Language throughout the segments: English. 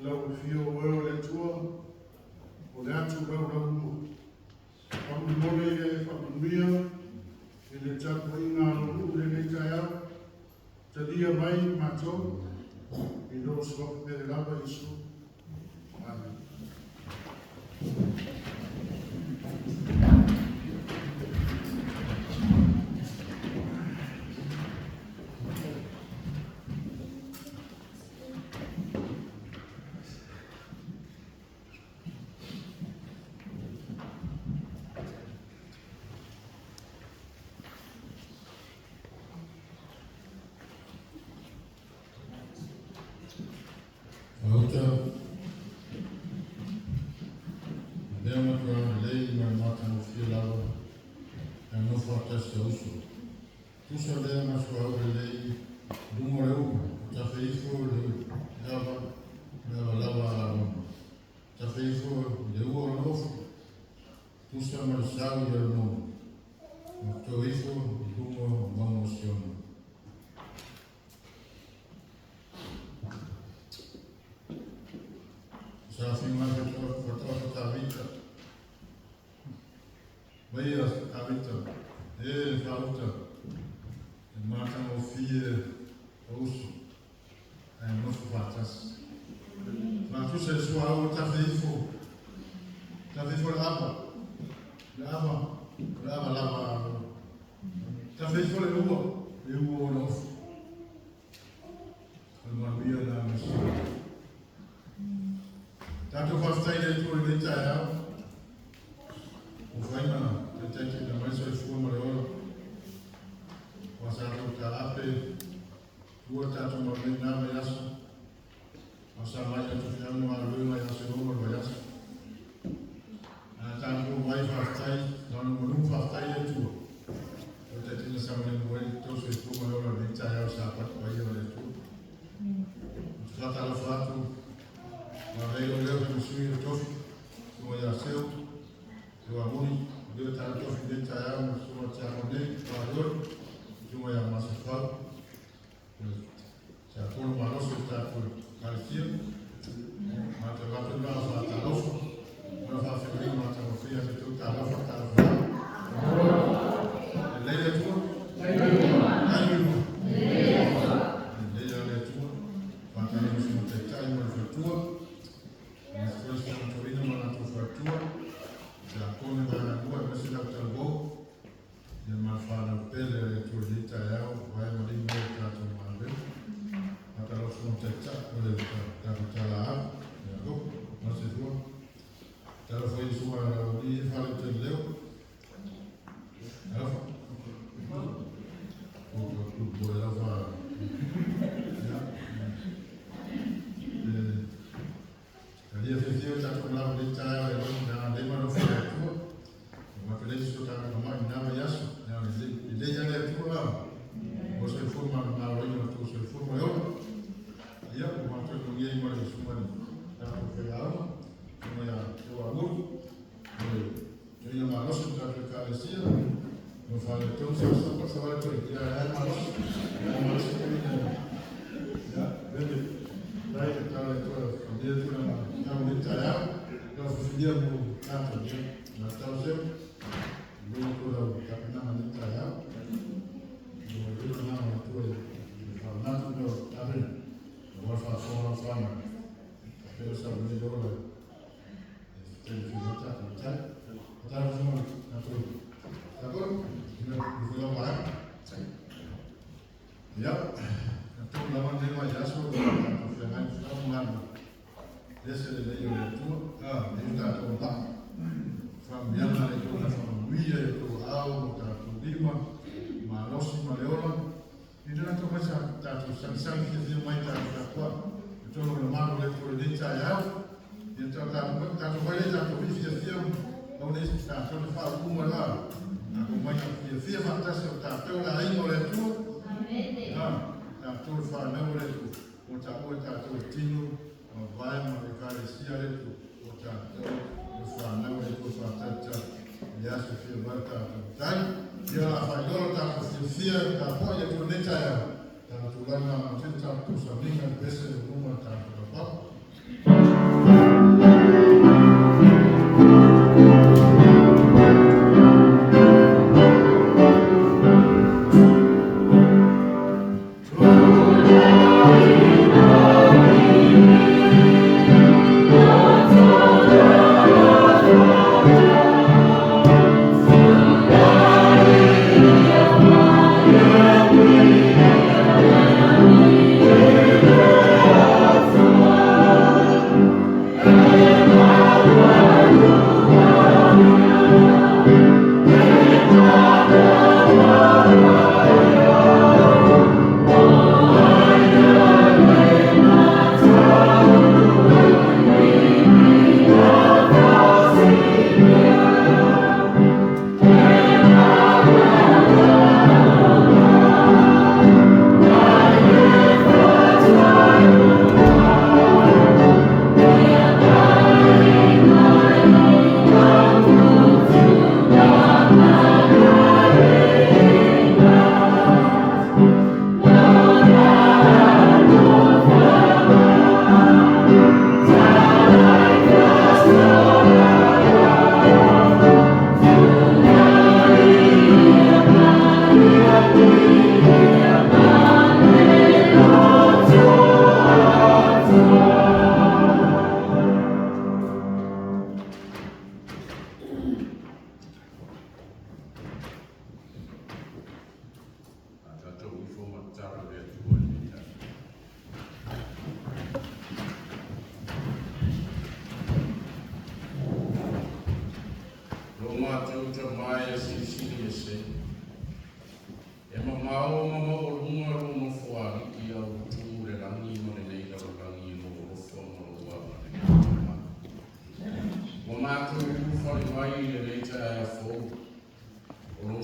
lau fio weo le tua, o le atu rau rau mua. Pamu mole e whakumia, e le tapu i ngā rohu le nei tai au, talia mai mātou, i lo swapu pere lava Isu. Amen. Seuāmuli, Thank you.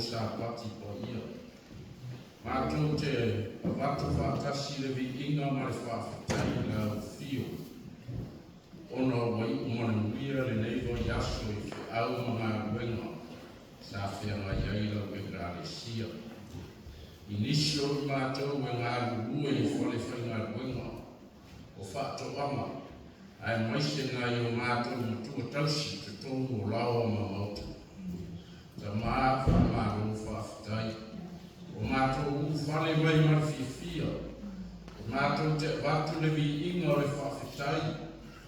sa pati po ia. Mātou te avatu whātasi le vi inga mai whawhitai la fio. Ono wai umana wira le neiva yaso I fi au mga wenga. Sa whianga iaila me grare sia. Inisio mātou me ngā rue I whale whainga wenga. O whātou ama. Ai maise ngā I o mātou mutua tausi te tōmu o lawa ma mauta. Ta maa whamaro whawhitai. O mātou whale mai marwhiwhia. O mātou te watu le vi inga o le whawhitai.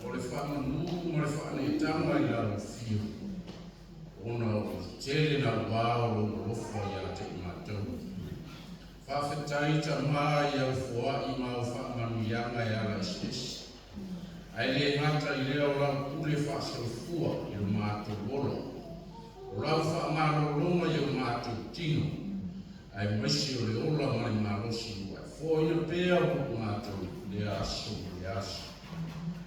O le whamanu ma le whane tanga I lau whio. Ona o tere na wāo o rofa I a te mātou. Whawhitai ta maa I au whua I mau whamanu ianga I ala isi. Ai le ngata I leo lau kule whasarufua I lo mātou wolo. O lau whamaro longa I o mātou tino. Ai maisi o le ola mai marosi ua. Fōina pēa o mātou le aso le aso.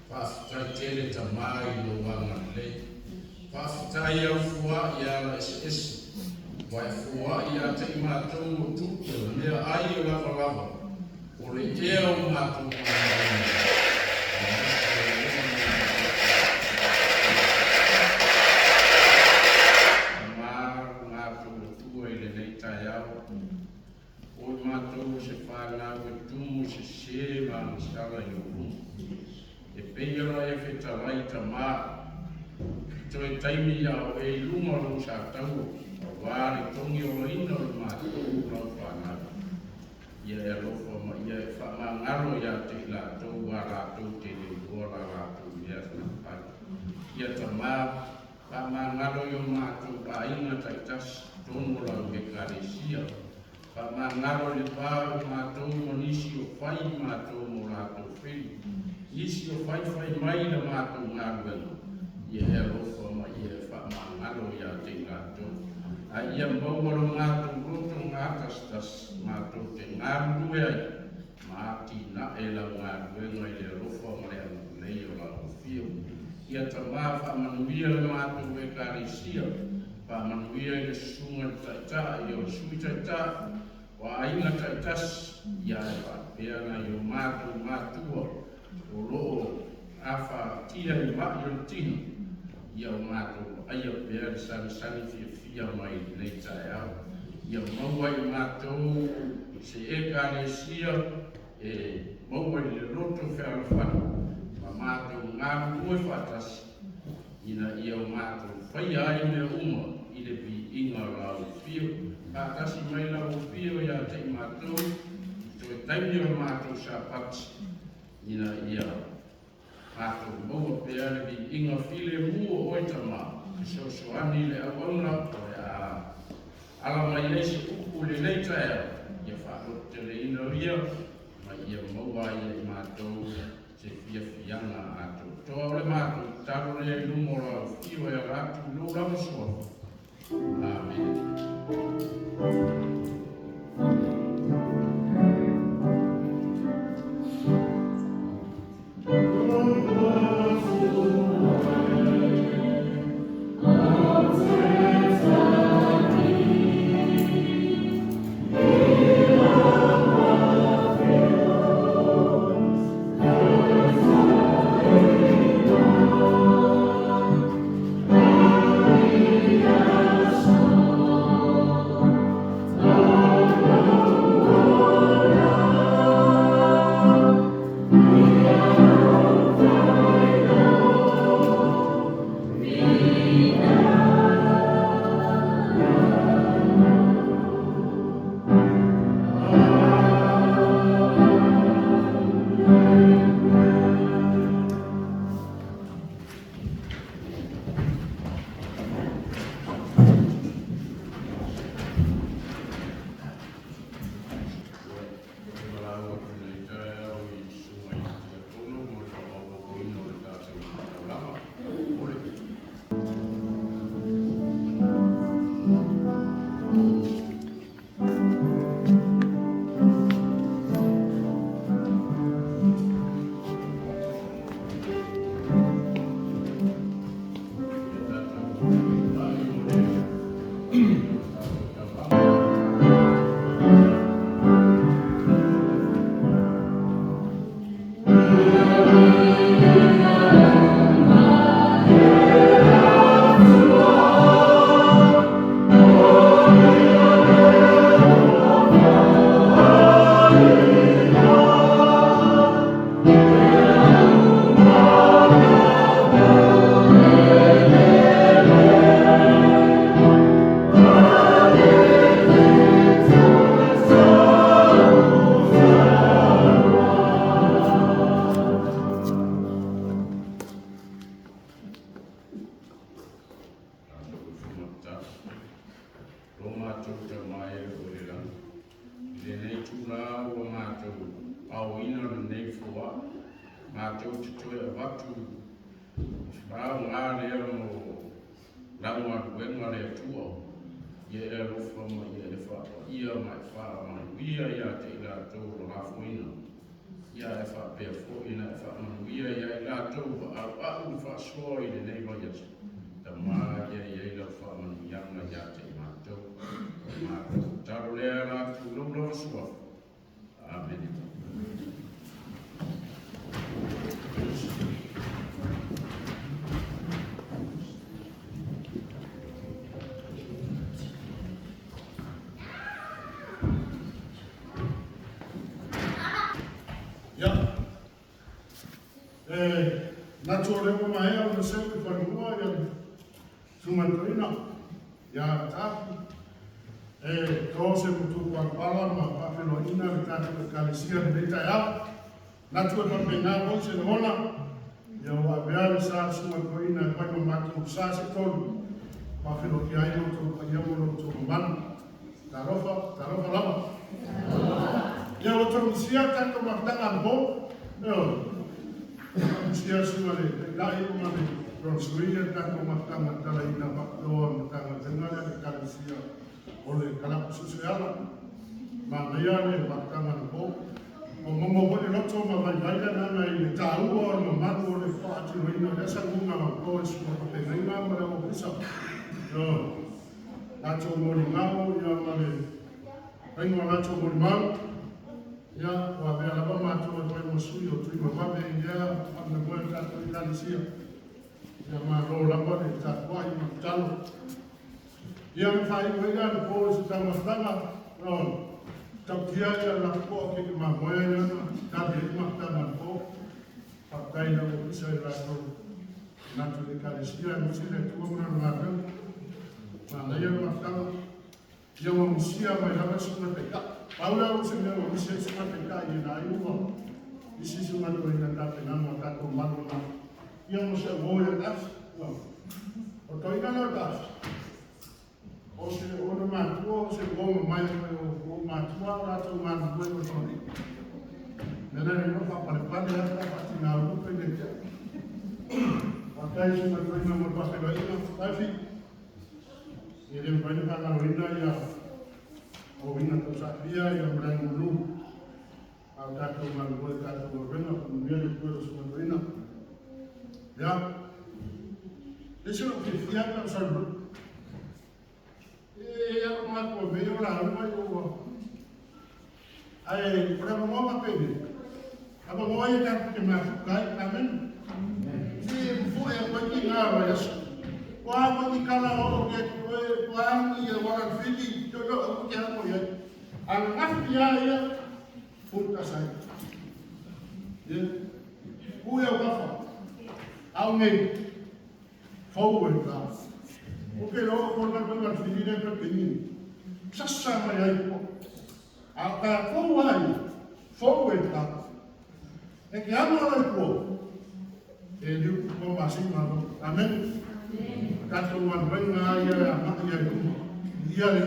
Whawhitai tere ta mai lo wanga le. Whawhitai au fua I ala esi. Wai fua I a te mātou o tupe o mea ai o lava lava. O le ea o mātou mātou. Ta maa toi taimi ya o e luma lo sa tau wāre tongi o ina o mātou lau whanau ia e lofo ma ia e whamangaro ia te la tau wa rātou te le ora rātou ia na pai ia ta maa whamangaro i o mātou a ina taitas tono lau me karesia whamangaro le pā o mātou monisi o whai mātou mo rātou whiri Isi o whai mai na mātou ngāruela. Ia e rofa ma ia e whamangaro ia te ngātou. A ia mauaro mātou roto ngātastas mātou te ngārue ai. Māti na e la ngāruela I le rofa ma le anu nei o la ofio. Ia ta mā whamanuia le mātou e kāresia. Whamanuia I le sunga taita I o sui taita. Wa aina taitas ia e whapea na I o mātou mātua. O loo awha tia I mai o tino ia o mātou aia pēr sani fia mai nei tae au. Ia maua I mātou se e kāresia e maua I le roto whewhanu. Ma mātou ngāru ue whatasi ina ia o mātou whai ai me uma I le pi inga lau whio. Whatasi mai lau whio ia te mātou to e taimi o mātou sa pati. Ina ia mātou maua pēa le vi inga while mua oita mā. Seuāmuli le awauna o le ala mai leisi upu le leita ea. Ia whaote le ina ria, ma ia maua ia I mātou se whianga ātou. Toa le mātou taro le lumora o whio e rātou lo rama soa. Amen. Oh mātou te toe a watu, whao ngā rea mo raunga ruenga rea tua. Ia e rofa ma ia e wha ia mai wha manuia ia te i rātou o rāwhuina. Ia e wha pēr fōina e wha manuia ia i rātou au wha soa i le nei mai atu. Ta mā ia i lau wha manuianga ia te i mātou. Mātou taro lea rātou lau sua. Amen. Nato leo mai au na sempre whanua ia sumantoina ia tāki tō se mutu whanpala ma pāwhelo ina le tātou e kālesia le reitai au natu e whanpengā hoi se nona ia wa mea le sā sumantoina e whaima mātou sā se tolu pāwhelo ki ai no tō paiamo no tō mamana tā rofa lava ia o tō misia tātou maftanga mō Sia sumale, lai umale, ronsuia tako matanga tala ina pakdoa matanga tengala le kalisia ole kalapu susuala. Ma mea le matanga no o momo pole loto ma vai vai na i le taua o manu o le whaati no ina lesa ngunga ma koe suma pe ngainga ma le o pisa. No, nato mori ngau ia male, aingo nato mori mau. Ya, wa be ala ba mato e mo sui o tui ma be ya, am mo ta to ita sia. Ya ma ro la ba de ta wa i ma talo. Ya me fai we ga no po se ta ma stanga. No. Ta kia ya la po ke ma mo ya na ta be ma ta ma po. Pa kai na mo se la no. Na to de ka sia no se le tu mo na ma be. Ma na ya ma stanga. Ya mo sia ma la ba su na pe ka. Paula o se mea o isi e suma te kai e nā iuwa. Isi suma to i nā te nama tako manu nā. Ia mo se o e tas. O to i nana tas. O se o na mātua o se o mai o mātua o rātou mātua koe o toni. Nena ni no whapare pane ata pati ngā rupe ne kia. Wakai suma to i nā mo pāwhera ina whakaiwhi. I reo paine whakaro ina ia o ina to sakria ia mrai mulu au tātou manuoi tātou o renga panuia le kua sumato ina ia e se o ke fiata o saru e ako mako me o la ruma i o ai prema moma pene apa moa i tātou ke mafukai amen e mfu e kwaki ngā wa yasu Wā mani kala o ke koe, wā ni e wara whiti, tono o ke hako ia. Ana ngafi ia, futa sai. Ui au kafa, au ngei, fau e ka. O ke loo kona kona whiti ne ka penini. Sasa mai ai po. A ka fau ai, fau e ka. E ke amo ai po. E liu po masi mano. Amen. Tātou manuenga ia a maki ai kuma. Ia le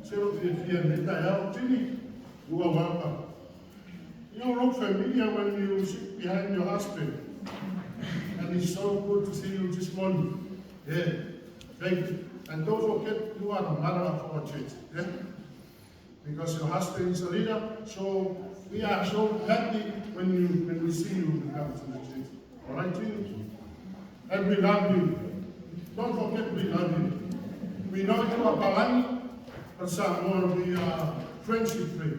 sero fia ne tai au tini. Ua wapa. You're not familiar when you sit behind your husband. And it's so good to see you this morning. Yeah. Thank you. And don't forget you are a mother of our church. Yeah? Because your husband is a leader. So we are so happy when we see you come to the church. Alright, Tini? And we love you. Don't forget we love you. We know you are Palani, but Samoa, we are friendship free.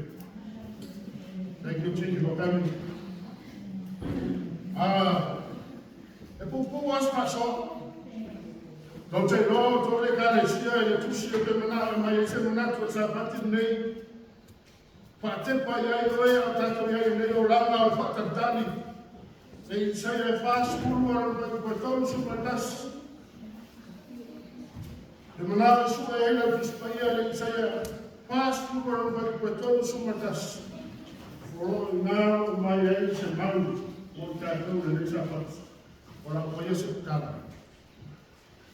Thank you, Chief, for coming. E pupu was paso. Don't say no, to le kalesia, e tu si e te mana, mai e se mana tu sa pati nei. Pa te pa ia e oe, a tato ia e nei o langa o whakatani. E sai e whāskuru a rō pa tōru sumatas. E mana e sua e ila pispaia le sai e whāskuru a rō pa tōru sumatas. O ngā mai e se mau o tātou le resa pats. O la koia se kara.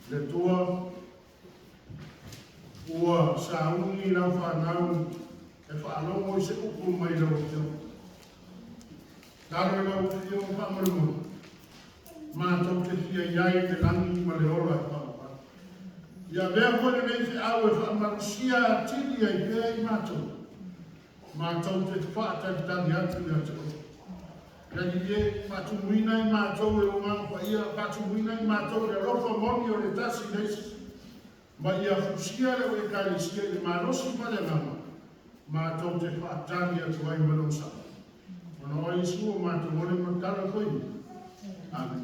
Le tua ua SAUNIGA lau whanau e whanau mo i se upu mai lau teo. Talo e lau ki o whamarimu. Mātou te fia iai te rangi ma le ora e whamapa. Ia mea kore nei te au e whamarusia tiri ai pēa I mātou. Mātou te whātaritani atu I atu. Rani e whatumuina I mātou e o ngā ia whatumuina I mātou e rofa moni o le tasi neisi. Ma ia fusia le o e kālesia I mārosi ma le ngama. Mātou te whaatani atu ai marosa. Ono o Isu o mātou mole matara koi. Amen.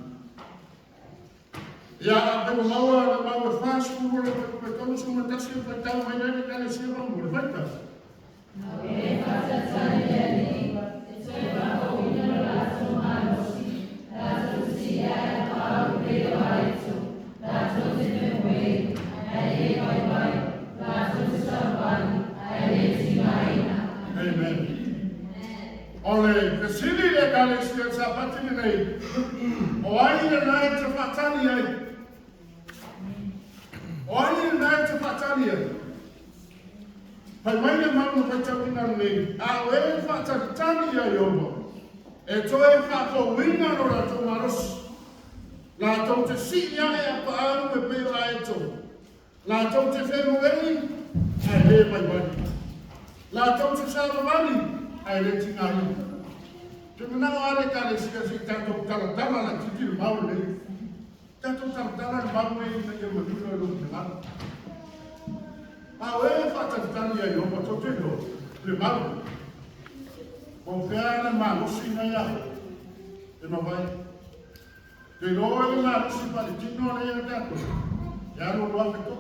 Ia a pe maua le maua whāsu mo le pe tonu su matasi e whaitau mai nai le kālesia ma mo le whaita. E whatatani e ni, e toi wako ina le lato mārosi, lato sia e pāu reo aitu, lato te me wei, ai e vai vai, lato te Seuāmuli, ai e ti maina. Amen. Ole, te sili le kālesia sa patini nei, o ai le nai te whatani ai. O ai le nai te whatani ai. Pai mai le mauna pai tau ina nei, a o e whataritani ai omo, e toe whakowina no la tō marosi. La tō te si'ia e a pāru e pēra e tō. La tō te whenurei, ai he mai mai. La tō te Seuāmuli, ai le tingai. Te manao ale kālesia si tātou taratala la titi le mau nei. Tātou taratala le mau nei na ia manuna e runga ngana. A o e whataritani ai o mato te ho, le mau. O whiana mārosi na ia, e mawai. Te roe le mārosi pari tino le ia tātou. E aro roa whito.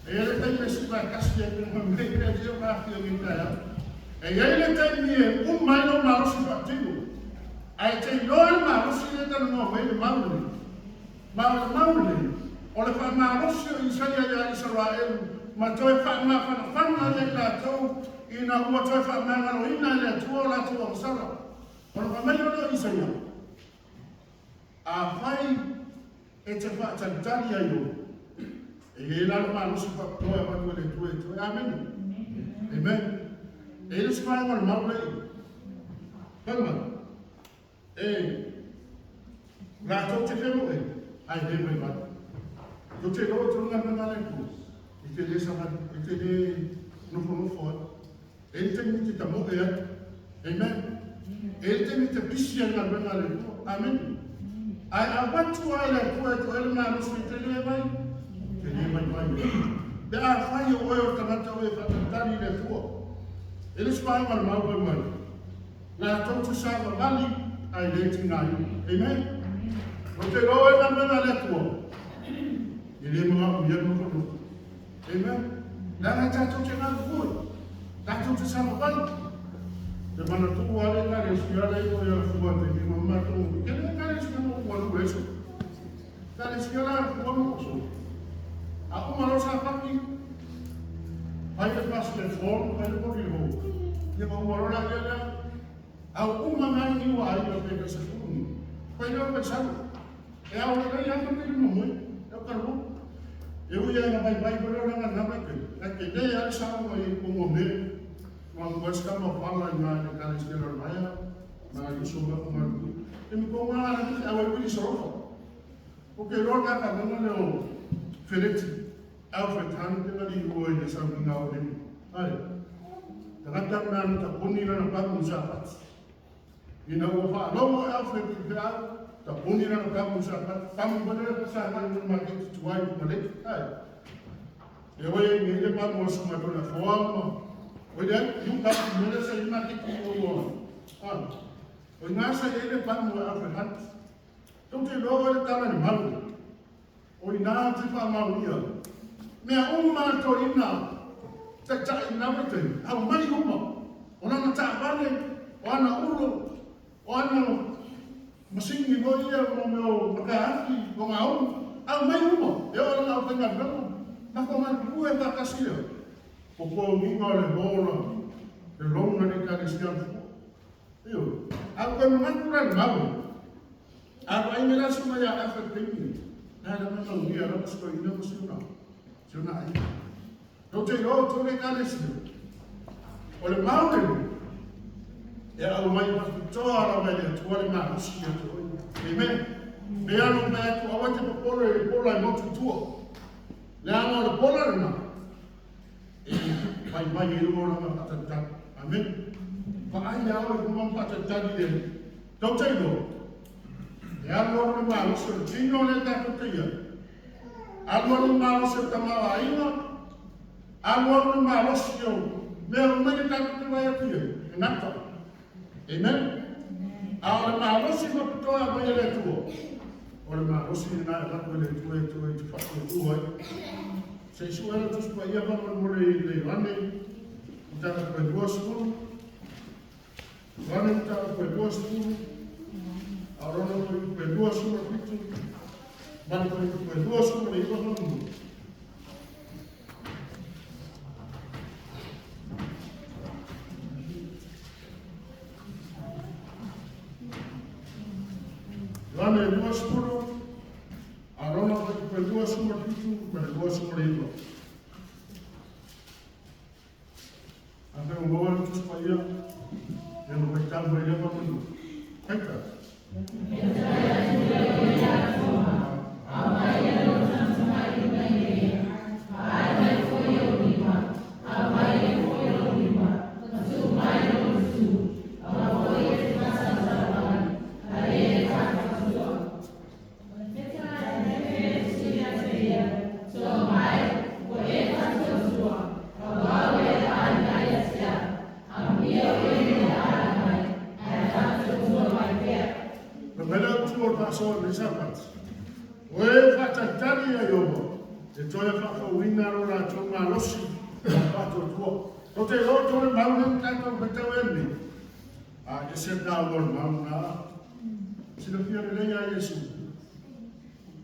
E ele tei le sipa kasi e kuna mei e tia māwhia mi tai au. E ele tei mi e mai no mārosi whatino. Ai tei roe le mārosi e tanu no mei le maule. Maule. O le wha mārosi o Isaia ia Israelu. Ma toi whana le tātou ina ua toi whamangaro ina le atua la tua o sara. Ono whamai ono Isaia. A whai e te whaatantari ai o. E he lalo mārosi whakatoa e matua le tua e toi. Amen. Amen. E le sipai ngana maulei. Kama. E la tau te whemo e. Ai he mai wata. Ko te roa trunga nanga le kua. I te le sahari, I te le nofo ai. E te mi te tamo e ai. Amen. E te mi te pisi ai ngā renga le kua. Amen. Ai a watu ai le kua e to ele ngā rosi te le mai. Te le mai mai. Pe a whai o oi o tangata o e whatatari le kua. E le sipai ngā mau ai mai. Nā tau te Seuāmuli ai le tingai. Amen. O te roa e ngā renga le kua. I le mga uiano kono. Amen. Nana tātou te ngā kua. Tātou te Seuāmuli. Te mana tuku ale kare siara i koe a fua te ki mamma tōngu. Kene kare siara o wanu eso. Kare siara a fua mo so. A umaro sa paki. Pai te pasi le fōnu, pai te pori ho. Ia ma umaro la ia lea. A umanga i ua ai o te kasa fūni. Pai leo pe saru. E au le rei hanga te rimo mui. E o karo. E ui ai na bai bai kore o ranga nama ke. E ke nei ale saru ai kongo me. Ma mwesta ma whala I ngā te kare skera maia. Ma iso ma kumaru. E mi konga ana ki awa wili sorofa. O ke roga ka nana leo Feleti. Alfred Han te ngari oi le SAUNIGA o remi. Ai. Tangata nana ta puni rana pamu sapat. Ina ua wha alomo Alfred I te au. Ta puni rana pamu sapat. Pamu padere ka sa hana ma ki tuai kumaleki. Ai. E oi ngi le pamu o sumatona whoama. Oi dai, yung pamu mele sa ima ki kumoa. Ai. Oi ngā sa ele pamu o Alfred Han. Tau te loa le tala ni malu. Oi nā te wha mauria. Mea umātou ina, te tai nawete, hau mai uma, o nana tāpane, o ana ulo, o ana masingi moia, o meo makahaki, o ngā umu, hau mai uma, e o ana au tenga nana, nako ngā kue whakasia, o kua minga le hola, le longa ni karisian fua. Io, au koe manakura ni mau, au ai mera suma ya Afrika, nada me no dia no estoy no musuna. Suna ai. No te ro to le kale si. O le maule. e au mai toa ara mai le tuale ma usi e tu. Amen. Me anu me tu awate popolo e pola e motu tua. Le anu le pola rena. E mai e lua na patata. Amen. Pa ai au e kuma patata di le. Tau tai do. E anu le ma usi e tino le tato teia. Anu le ma usi e tamawa aina. Anu le ma usi e me o mene tato te vai atu e. E nata. Amen. Ahora marosi ma pitoa mai le tuo. Ora marosi na la ko le tuo e tu fa tuo. Se suela tu pa ia va mo le vane. Uta ko duas tu. Vane uta ko duas tu. Ahora no ko duas tu pitu. Vane ko duas tu le va mo. Vane duas puro, arona pe duas uma pitu, pe duas uma lima. Ante o boa tu spaia, eu não vai estar bem leva tudo. Feita.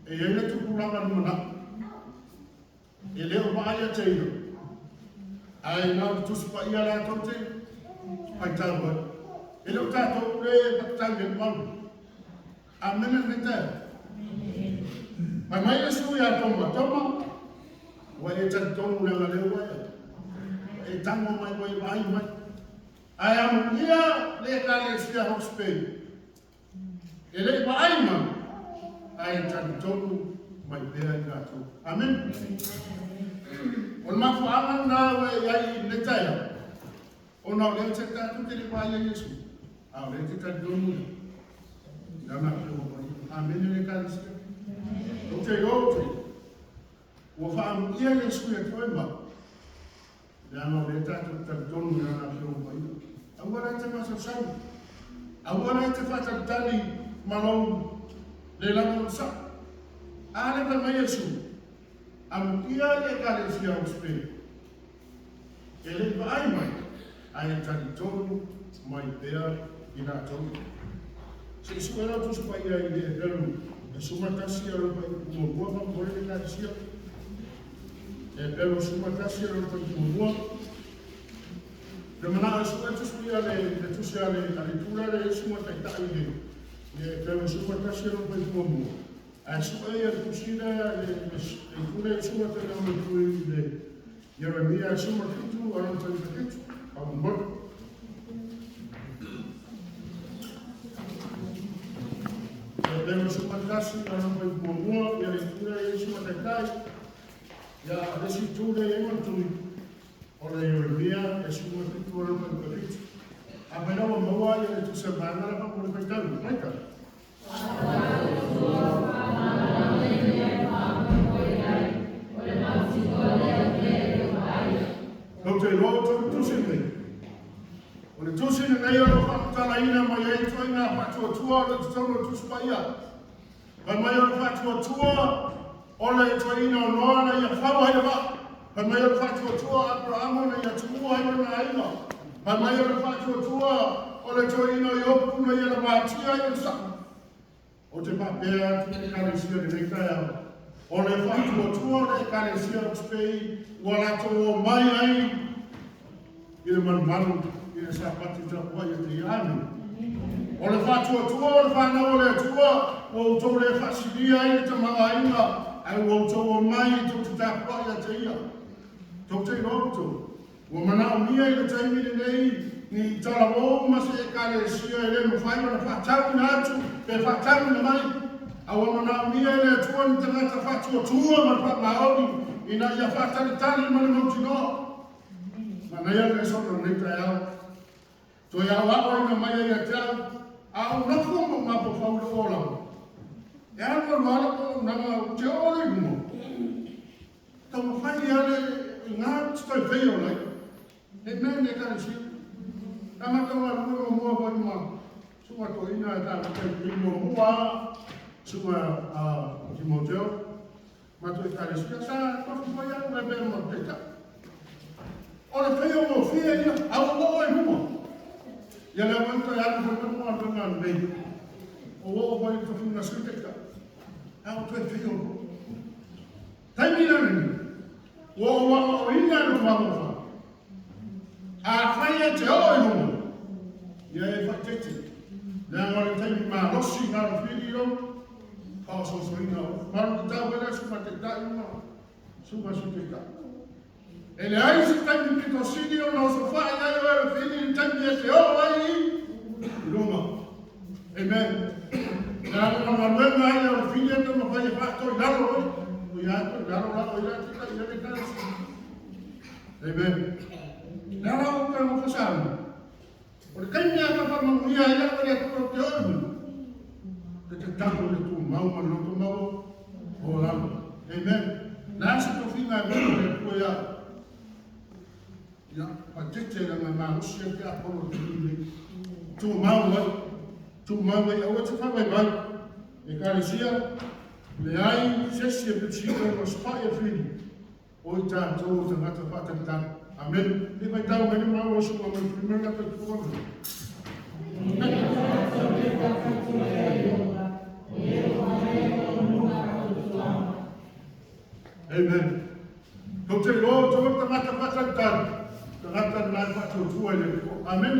E ele tu pulava no mana. Ele o vai a teiro. Ai não tu spa ia lá tote. Ai tava. Ele o tato le batalha mal. Amena neta. Mas mais isso ia toma. O ele tá tão le lewa. E tango mai vai. Ai am ia le kalesia hospital. Ele vai man. Ai tantonu mai bea gato. Amen. On ma fa amana we ai netaya. Ona le te tatu te pa ia Yesu. A le te tatu. Dana ko mai. Amen le kalisi. Okay. Wo fa am ia Yesu e toima. Dana le tatu tatu na ko mai. Agora te passa sau. Agora te fa tani malong le la sa ale ba mai Yesu am ia le kalesia uspe ele vai mai ai tani tonu mai bea ina tonu se suela tu spa ia ile pelu e suma tasia ro pa mo boa mo le kalesia e pelu suma tasia ro pa mo boa de mana su tu spa le tu sia le alitura le suma ta ile e pelo suma tasia ro pa mo boa a sua ia kusina le kule suma ta no tu le Jeremia suma kitu aron ta kitu au mo e pelo suma tasia aron pa mo boa e le kule suma ta kai ya desi tu le mo tu ora Jeremia e suma kitu aron pa kitu a pelo mo wa e tu se va na pa mo le kai ta Não tem outro tu sente. O tu sente na ia no fato na ina mai ai tu ina fato tua o tu sono tu spaia. Vai mai o fato tua ona e tu ina no na ia fava ia va. Vai mai o fato tua Abraham na ia tu ai na ina. Vai mai o fato tua ona tu ina yo na ia na tia ia sa. O te papea tu te kalesia de nekaya. O le whātua tua le kalesia o spei wala to mai ai i le manu i le sapati tapua i te iani. O le whātua tua o le whanau le tua o tau le whasilia i le tamawa inga ai o tau mai i tau te tapua i te ia. Tau te roto. O manao mia i le taimi le nei ni tala o ma se kale sia ele no fai na fa tau na atu pe fa tau na mai awa na mia ele tuon tanga ta fa tu ma fa maoni ina ya fa tali tali ma no tino ma na ya ke so no ni ta ya to ya wa o na mai ya ta a na fo mo ma po fa lo ola ya ko ma ko na ma te o le mo to mo fa ya le nga sto fe yo lai e me ne ka si Kama kama luo mua kwa nyuma, suma toina ta kimo mua, suma Timoteo, mato ikariskia sa kwa kumoya na bema mteka. Ora feio mo fia ia, au mo e mua. Ya le manta ya ko mo ando na nei. O vai to fina skuteka. Au to feio mo. Tamina ni. O ina no mamo. A faia te o e mo. Ya e fatete. Na ngore tai ma rosi na video. Fa so so ina. Ma ta wala su fateta ina. Su ma su teka. Ele ai se tai mi to sidio no so fa ya yo fini tai mi te o ai. Roma. Amen. Na no ma no ma ya fini to ma fa fa to da ro. Ya to da ro la o ya te ya te ka. Amen. Na ra o ka mo fa o kai mea ka pa mo ia ia ka le ko te o te tango le tu mau ma no tu mau o la. Amen. Na se to fina le ko ya ya pa tete la ma o se ke a ko tu mau e o te fa mai e ka le sia le ai se se pe chi ko spa e fini o ta to ta ngata pa ta. Amen. Di ba tahu bagaimana mau masuk ke primer atau kedua? Amen. Kau cakap, oh, coba tengah-tengah tengah-tengah pak tua je. Amen.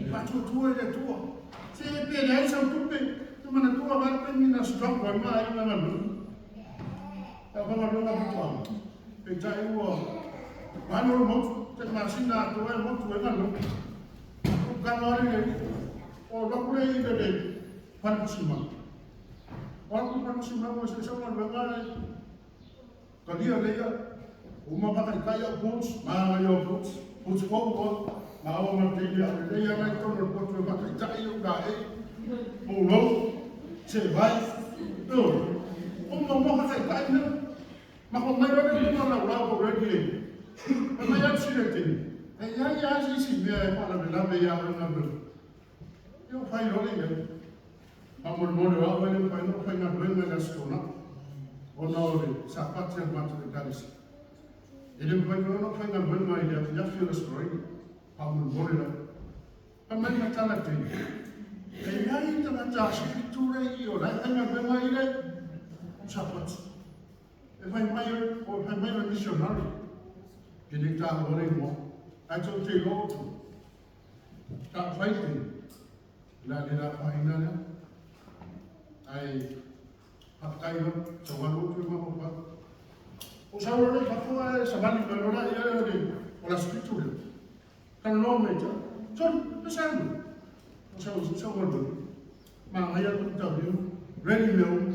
Pak tua je tua. Saya pilih saya tupe. Tu mana tua baru ni nak strong kau mana yang mana? Apa mana nak tua? Pecah itu. Mano mo te masina to e mo to e ngalo o kanori le o lo kule i de pansima o ko pansima mo se so mo ngale ka dia le ya o ma pa ka ya boots ma yo boots ko ma o ma te ya le ya na to no ko to pa ka ya ga e o lo se vai to o mo ka ka ina ma ko mai ro ni mo na la ko re Ama yang sudah ini, yang sih dia pada belah belah orang Yo fai lori ya. Amor moro apa ni fai na benda na stona. Onore sapat yang matu kalis. Ele fai na benda ya feel story. Amor moro la. Amai matala te. Yang itu macam scripture iyo la na benda ile sapat. Fai mai missionary. Jadi tak boleh mo, atau telo tu, tak fighting, la dia final ya, ai pakai lo, cawan tu mau apa? Usaha orang apa? Sebalik berora ia ada, olah spiritual. Kan normal je, so bersama. Usaha orang, mangaya tu tahu, ready meal,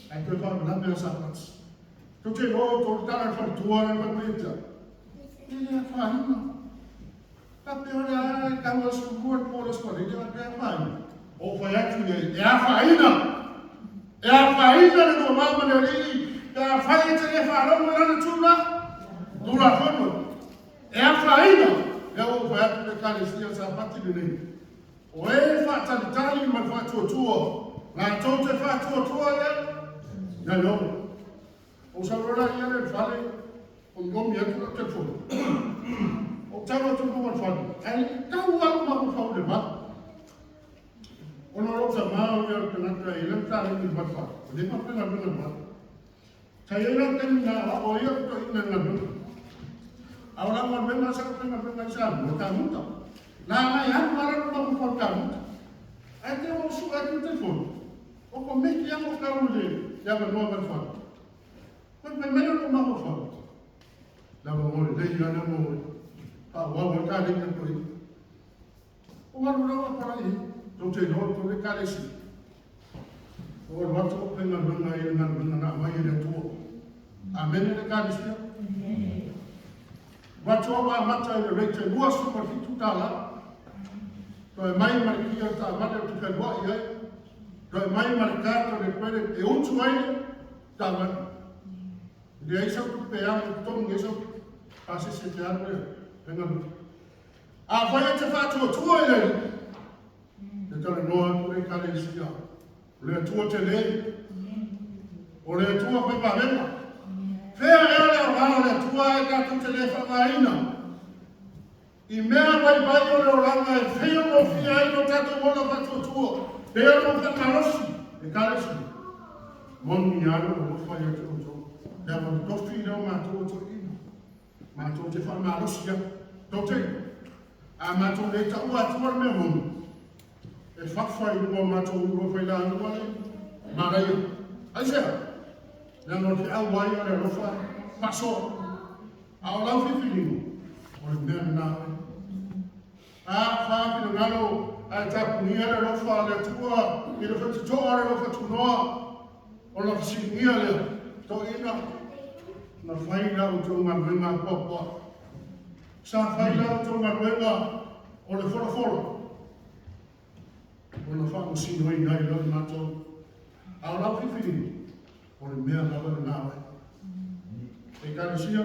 atau apa nak biasa sahabat. Tu telo tu tak ada tuan apa beja. Ele faina. Tapi olha, kamu subuh polos pada dia apa faina. Oh faina tu dia, faina. Faina ni mama dari, faina tu dia faina mana cuma, dua kono. Faina, o faina tu dia kali dia sahabat tu ni. O faina tali mana tua, na tu tua ya, ya lo. O saudara dia ni faina. Ngom ya tu tak telefon. O tahu tu bukan phone. Tahu aku mau phone deh mak. Orang sama orang tengah hilang tak ini buat apa. Dia apa nak buat? Saya nak tengah apa ya tu ini nak buat. Orang orang memang saya tengah sah. Bukan muda. Nama yang orang mau phone kamu. Ada orang suka tu telefon. O komik yang mau kamu deh. Yang mau phone. Kau memang mau phone. Lama mori, dia jangan mori. Awak berkali dengan kau. O waru rawa para i. Tau te no to le kalesi. O watu o penga runga i nga runga na mai le tua. Amen le kalesi. Watu o wa mata i le reite lua supa fitu tala. To e mai marikia ta mata tu ka lua i ai. To e mai marikato le kwere e utu ai ta mata. Dia isa tu pe ang tong isa pasi se te anu penga. A vai te fatu tu ai. Te tala noa tu le kalesi. Le tua te le. O le tua pe pa venga. Fea ele o hana le tua e ka tu te le whakaina. I mea pai o le oranga e fea mo fia i no tato mona patu tua. Pea mo whakarosi. E kalesi. Moni anu o whai e te oto. Pea mo tofi leo mātou o to ina. Mātou te whamarosi ya. Tote. A mātou le ta ua tua mea honu. E whakawhai ua mātou ua whai la anu wale. Maraia. Aisea. Nā no te au wai o le rofa, paso, a o lau whiwhiringo, o le mea nā. A whāpina ngalo, a tapu nia le rofa le tua, i le whatitoa le rofa tunoa, o la whasingia le to ina, na whai lau tō ngā ruenga pōpua. Sa whai lau tō ngā ruenga o le whoroforo, o la whamusino i ngai lau mātou, a o lau whiwhiringo. O le mea lawa le nāwe. E kāresia,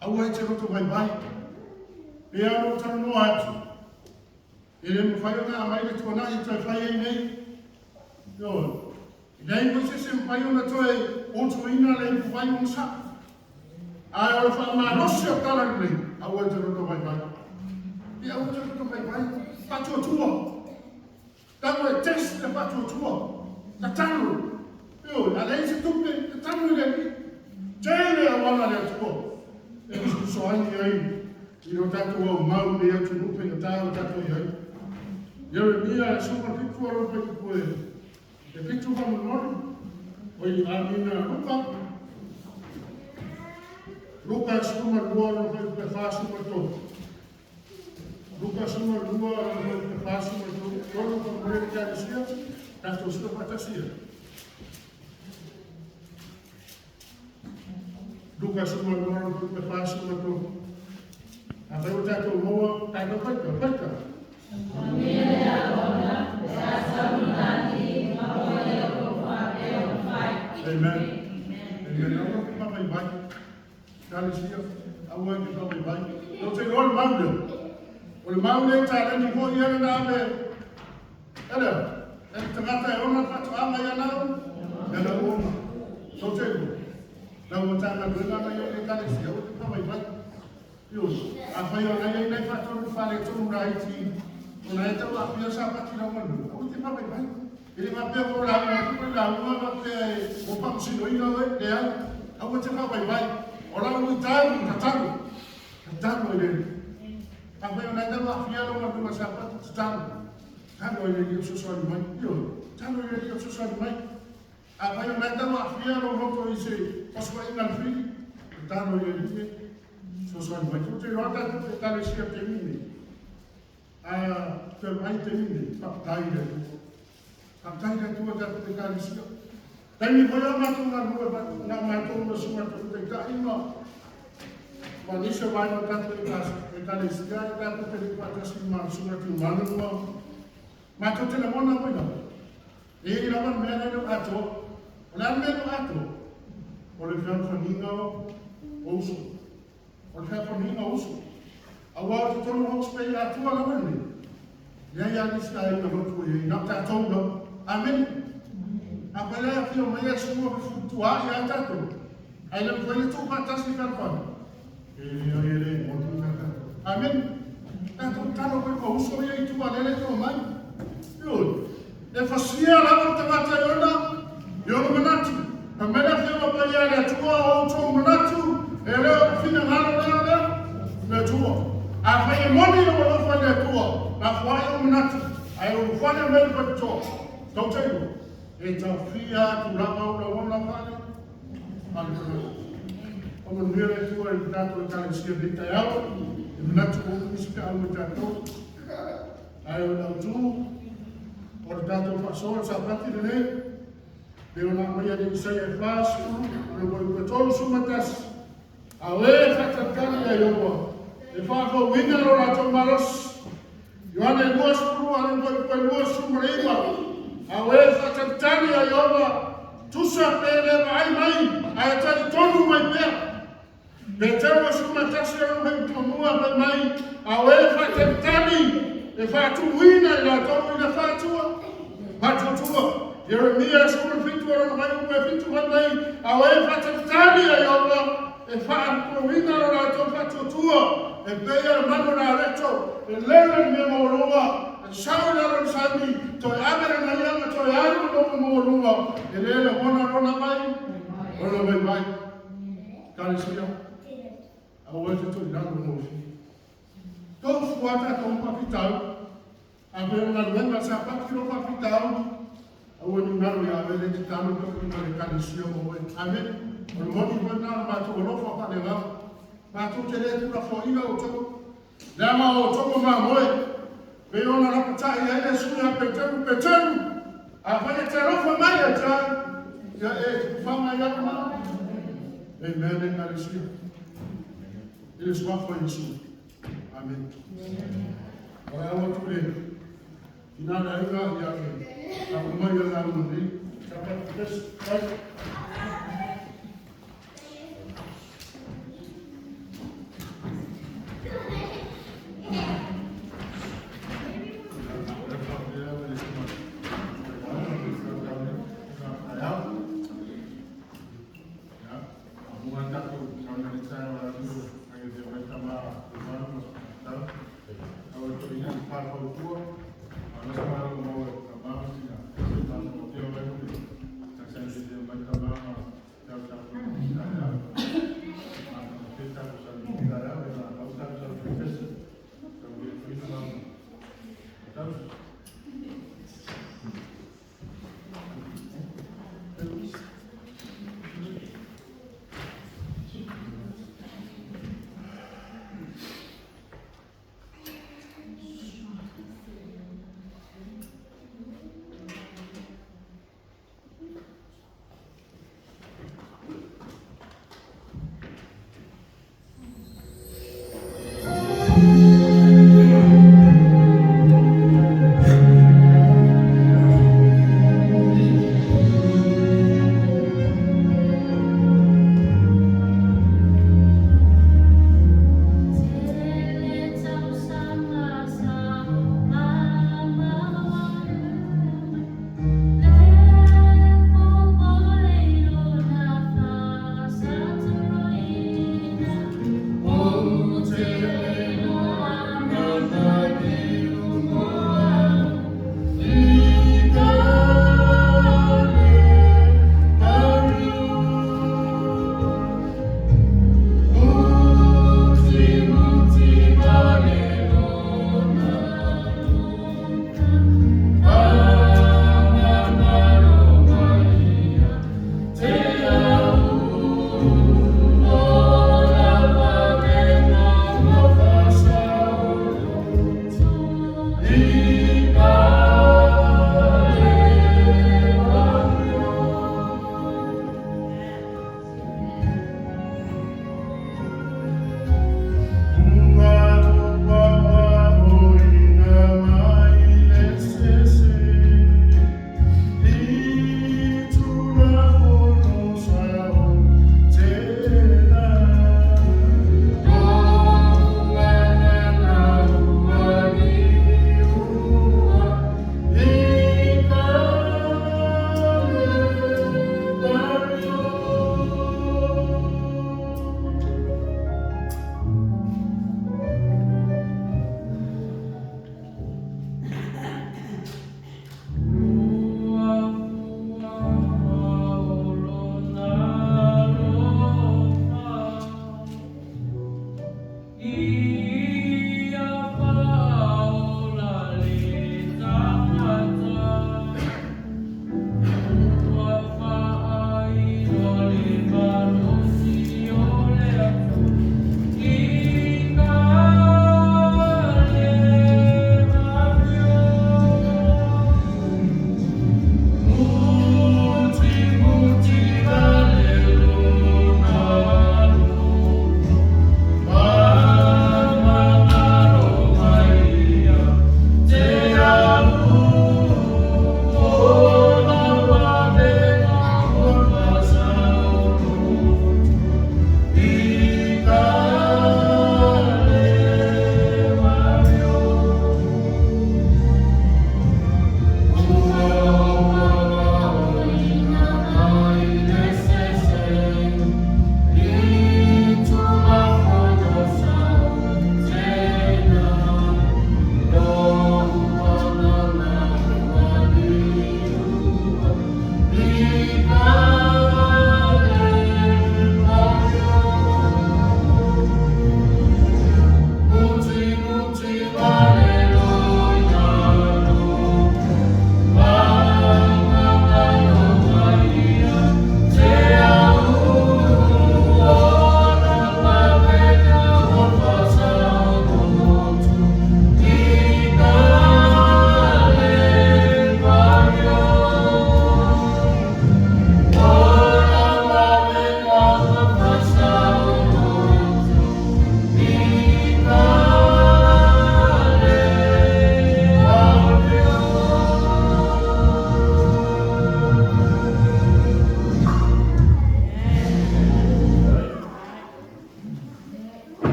au ai te roto mai mai. E ano tanu noa atu. E le mwhai o ngā mai le tuana i toi whai ei nei. Yo, i nei mo se se mwhai o na toi o tuina le mwhai o nsa. Ai o le wha mā rosi o tala nei. Au ai te roto mai mai. E au te roto mai mai. Patu o tua. Tano e test le patu o tua. Ta tanu. Yo, a lei se tupe, te tanu le ni. Tēne a wana le tua. E usu soani ai. I no tatu au mau le atu nupe na tāo tatu i ai. Jeremia e suma pitu a rupe ki koe. E pitu wa manori. O i amina rupa. Rupa e suma lua rupe pe whāsuma tō. Rupa suma lua rupe pe whāsuma tō. Tōru pa mure ki kāresia. Tato sura patasia. Luka suma lua rupe pe whāsuma tō. A whai tato moa, tato paika, paika. Amine a kona, e a saunani, mamoe o kofa e o whai. Amen. Amen. Awa ki papai mai. Kāresia, awa ki papai mai. Tō te roa le maule. O le maule tā reni hoi ere nā me. Ere, e tangata e ona patu ama i anau. Ere ona. Tō te roa. Nau o tāna ruenga mai o le kāresia, awa ki papai mai. Yo, a whai o nei nei whatoru whare tōnu raiti. O nei tau a pia sa pati rau manu. Awa ki papai mai. Ele ma pia ko la ma ko la ma pia o pa sino ina le le awa te papai mai. Ora o tanu, tanu ele. A whai o nei tau a pia rau manu sa pati tanu. Tanu ele ki o susani mai. Yo, tanu ele ki o susani mai. A whai o nei tau a pia rau roto i se pasua ina whiri. Tanu ele ki susani mai. Tu te rata te tale sia te mine. Te mai te mine, papai le tu. Papai le tu te te kāresia. Taimi koe o mātou ngā rua, ngā mātou na suma te ka ima. Ma nisa vai no tātou e kāresia, e tātou te ripatasi ma suma te manua. Mātou te na mona koe na. E i rawan mea nei no ato. O le ame no ato. O le whiawhaninga o uso. O le whiawhaninga o uso. A wā te tonu hospei a tua la wani. Ia ia nista e na rotu e na tātou na. Amen. A wale a whio mai a sumua me futua i a tātou. Ai le mwele tō pātasi karpana. E re, o tu tātou. Amen. Tātou tano koe ko uso ia i tua lele tō mai. Ioi. E whasia lawa te mata i ona. I ona manatu. A mena whio mai a le tua o tō manatu. E reo whina ngana ngana. Le tua. A whai e moni o walofa le tua. Na whai o manatu. Ai o whane mele pa tō. Tau teiru. E tau whia tu rama o na wana whane. Ale kama. O man mire tua e tātou e kāresia ni tai au. E manatu o kumisi ka au me tātou. Ai o nau tu, o le tātou whasoa sa pati le nei, pe o nā mai ane isai e whāsu, o le moi petolu sumatas, a le whatakani ai oa, e whāko winga o rātou maros, Ioane luas puru ane moi luas sumareiwa, a le whatakani ai oa, tusa pele mai mai, a e tari tonu mai pea, pe tewa sumatasi anu mai tonua mai mai, a le whatakani, e whātuina i rātou i na whātua, Matutua, Jeremia sura fitu ora mai ko fitu mai a wai fatatani ai ola e fa provinda ora to fatutua e peia mano na reto e lera me morua e sauna ora sami to abera na yama to yaru no morua e lera ona mai kali sia a wai to nanu mo to fuata to papitau a ver na lembra sa patro papitau o ni naro ya vele ti tano ko ni mare kalisio mo amen o moni ko na ma to lo fa pa le va ma to te le tu la fo ina o to la ma o to ma mo e ona la pata ya e su ya petenu a fa te ro fa mai ya tra ya e fa mai ya ma amen en kalisio ele só foi isso amen ora o tu le Nada aí vai já que a mãe já não me já para Nós paramos no trabalho, já estamos no dia, vai comer. Está sendo de dia, vai trabalhar.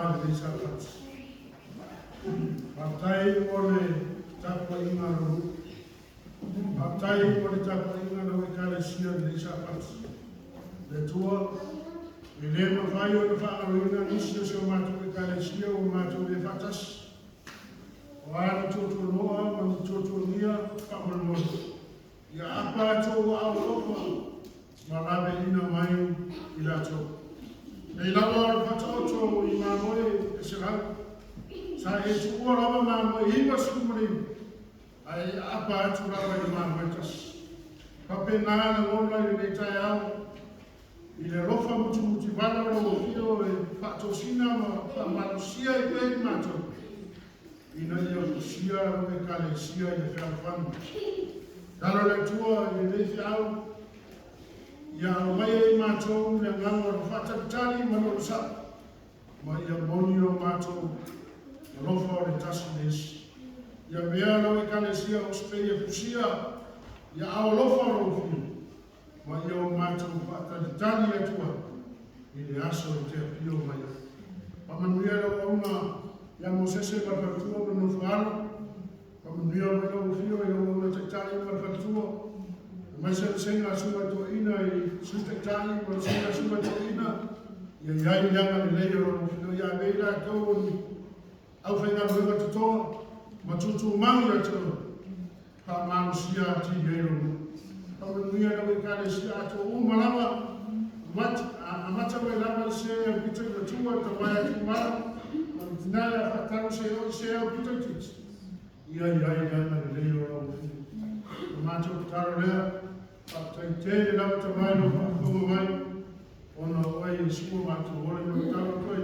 wā le sa pats. Matai o le tapa inga rohu. Matai o le tapa inga rohu e kare sia le sa pats. Le tua, e le mawhai o le whaaroina nisi o se o mātou e kare sia o mātou le fatas. O ana tōtō noa, mani tōtō nia, whaamanoa. Ia apa tō au lopa, ma lawe ina mai i lato. Nei lawa o whataoto i māmoe e se rau. Sa e tu ua rawa māmoe i Seuāmuli. Ai apa atu rawa i māmoe tas. Pape nāna ngona i nei tai au. I le rofa muti wala o fio e whatosina ma whamanosia i pēi mātou. Ina ia kusia e kale sia i le whanu. Talo le tua i le whiau. Ia o mai e mātou le nganga o whatakitari mano sa. Ma ia moni o mātou e rofa o le tasi nesi. Ia mea lau e kale sia o spei e kusia. Ia ao lofa o fio. Ma ia o mātou whatakitari atua. I le aso o te apio mai. Pamanuia lau auna ia mo sese marfatua mano whaano. Pamanuia mai lau fio e lau auna takitari marfatua. Mai se senga sua to ina i sutekani mo senga sua to ina ia ia ia le leo no ia veira ko au fenga ruga to ma tutu mangi to pa mansia ti gero pa nuia no ka sia to malama mat amata we lama se pito to tua to vai to ma nada fataro se o pito tit ia le leo ma to taro le Patai te lawa te mai no whakuma mai, ona oai i sua mātou hore no taro toi.